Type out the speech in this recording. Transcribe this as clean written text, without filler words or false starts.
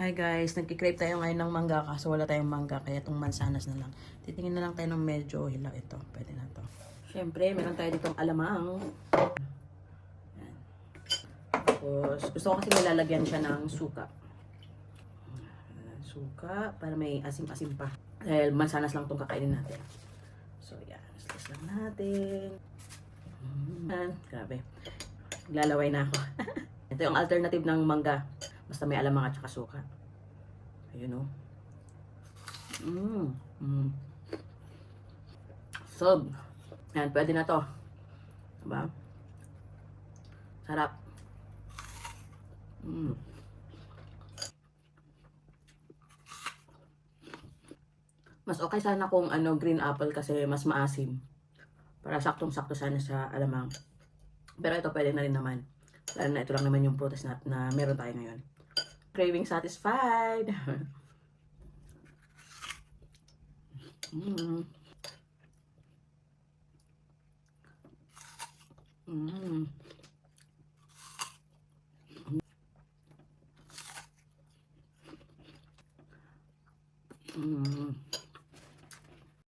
Hi guys, nagkikrave tayo ngayon ng mangga kaso wala tayong mangga kaya itong mansanas na lang. Titingin na lang tayo ng medyo hilaw ito. Pwede na to. Siyempre, meron tayo ditong alamang. Yan. Tapos, gusto ko kasi nilalagyan siya ng suka. Suka para may asim-asim pa. Dahil mansanas lang itong kakainin natin. So yan, slice lang natin. Grabe. Lalaway na ako. Ito yung alternative ng mangga. Basta may alamang at saka suka. Ayun o. So, yan, pwede na to. Diba? Sarap. Mas okay sana kung green apple kasi mas maasim. Para saktong-sakto sana sa alamang. Pero ito pwede na rin naman. Lalo na ito lang naman yung prutas na meron tayo ngayon. Craving satisfied. Mm. Mm. Mm.